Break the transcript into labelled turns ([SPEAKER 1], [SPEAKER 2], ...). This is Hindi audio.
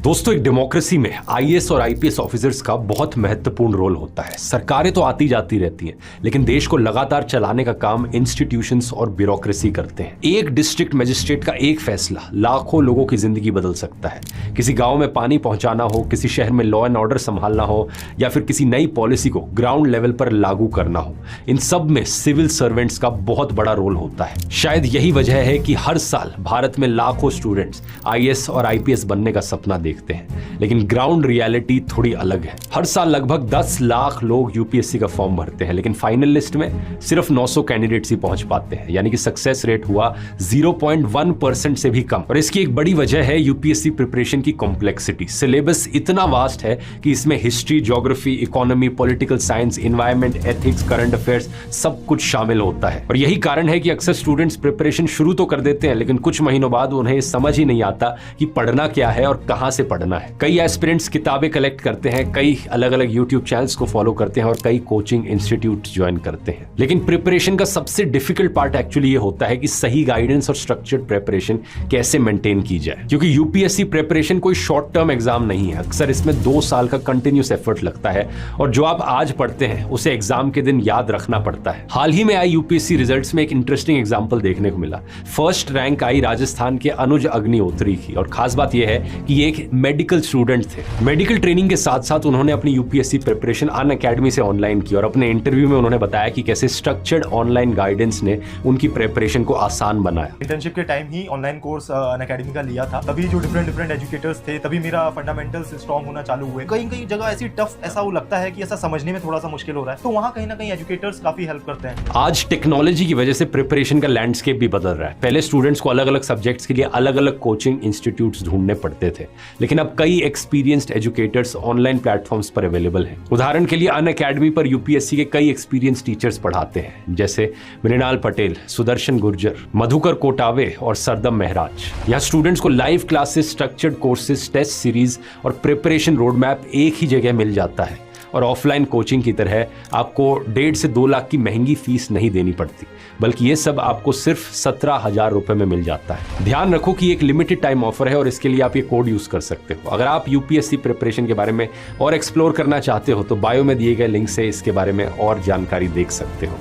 [SPEAKER 1] दोस्तों, एक डेमोक्रेसी में आईएएस और आईपीएस ऑफिसर्स का बहुत महत्वपूर्ण रोल होता है। सरकारें तो आती जाती रहती हैं, लेकिन देश को लगातार चलाने का काम इंस्टीट्यूशंस और ब्यूरोक्रेसी करते हैं। एक डिस्ट्रिक्ट मजिस्ट्रेट का एक फैसला लाखों लोगों की जिंदगी बदल सकता है। किसी गांव में पानी पहुंचाना हो, किसी शहर में लॉ एंड ऑर्डर संभालना हो, या फिर किसी नई पॉलिसी को ग्राउंड लेवल पर लागू करना हो, इन सब में सिविल सर्वेंट्स का बहुत बड़ा रोल होता है। शायद यही वजह है कि हर साल भारत में लाखों स्टूडेंट्स आईएएस और आईपीएस बनने का सपना देखते हैं, लेकिन ग्राउंड रियलिटी थोड़ी अलग है। हर साल लगभग 10 लाख लोग यूपीएससी का फॉर्म भरते हैं, लेकिन फाइनल लिस्ट में सिर्फ 900 कैंडिडेट्स ही पहुंच पाते हैं, यानी कि सक्सेस रेट हुआ 0.1% से भी कम। और इसकी एक बड़ी वजह है यूपीएससी प्रिपरेशन की कॉम्प्लेक्सिटी। सिलेबस इतना वास्ट है कि इसमें history, geography, economy, political science, environment, ethics, current affairs सब कुछ शामिल होता है। और यही कारण है कि अक्सर स्टूडेंट्स प्रिपरेशन शुरू तो कर देते हैं, लेकिन कुछ महीनों बाद उन्हें समझ ही नहीं आता कि पढ़ना क्या है और कहां से पढ़ना है। कई एस्पिरेंट्स किताबें कलेक्ट करते हैं, कई अलग अलग यूट्यूब चैनल्स को फॉलो करते हैं और कई कोचिंग इंस्टीट्यूट ज्वाइन करते हैं, लेकिन प्रिपरेशन का सबसे डिफिकल्ट पार्ट एक्चुअली ये होता है कि सही गाइडेंस और स्ट्रक्चर्ड प्रिपरेशन कैसे मेंटेन की जाए। क्योंकि यूपीएससी प्रिपरेशन कोई शॉर्ट टर्म एग्जाम नहीं है, अक्सर इसमें 2 साल का कंटिन्यूस एफर्ट लगता है, और जो आप आज पढ़ते हैं उसे एग्जाम के दिन याद रखना पड़ता है। हाल ही में आई यूपीएससी रिजल्ट्स में एक इंटरेस्टिंग एग्जाम्पल देखने को मिला। फर्स्ट रैंक आई राजस्थान के अनुज अग्निहोत्री की, और खास बात यह है कि ये एक मेडिकल स्टूडेंट थे। मेडिकल ट्रेनिंग के साथ साथ उन्होंने अपनी यूपीएससी प्रिपरेशन अनअकैडमी से ऑनलाइन की, और अपने इंटरव्यू में उन्होंने बताया कि कैसे स्ट्रक्चर्ड ऑनलाइन गाइडेंस ने उनकी प्रिपरेशन को आसान बनाया।
[SPEAKER 2] इंटर्नशिप के टाइम ही ऑनलाइन कोर्स अनअकैडमी का लिया था, तभी जो डिफरेंट एजुकेटर्स थे, तभी मेरा फंडामेंटल्स स्ट्रॉन्ग होना चालू हुए। कई जगह ऐसी टफ ऐसा वो लगता है कि ऐसा समझने में थोड़ा सा मुश्किल हो रहा है, तो वहाँ कहीं ना कहीं एजुकेटर्स काफी हेल्प करते हैं।
[SPEAKER 1] आज टेक्नोलॉजी की वजह से प्रिपरेशन का लैंडस्केप भी बदल रहा है। पहले स्टूडेंट्स को अलग अलग सब्जेक्ट्स के लिए अलग अलग कोचिंग इंस्टीट्यूट्स ढूंढने पड़ते थे, लेकिन अब कई एक्सपीरियंस्ड एजुकेटर्स ऑनलाइन प्लेटफॉर्म्स पर अवेलेबल हैं। उदाहरण के लिए अनअकैडमी पर यूपीएससी के कई एक्सपीरियंस टीचर्स पढ़ाते हैं, जैसे मृणाल पटेल, सुदर्शन गुर्जर, मधुकर कोटावे और सरदम महराज। यहाँ स्टूडेंट्स को live classes, structured courses, test series और प्रिपरेशन रोड मैप एक ही जगह मिल जाता है, और ऑफलाइन कोचिंग की तरह आपको 1.5 से 2 लाख की महंगी फीस नहीं देनी पड़ती, बल्कि ये सब आपको सिर्फ 17,000 रुपए में मिल जाता है। ध्यान रखो कि एक लिमिटेड टाइम ऑफर है, और इसके लिए आप ये कोड यूज कर सकते हो। अगर आप यूपीएससी प्रिपरेशन के बारे में और एक्सप्लोर करना चाहते हो तो बायो में दिए गए लिंक से इसके बारे में और जानकारी देख सकते हो।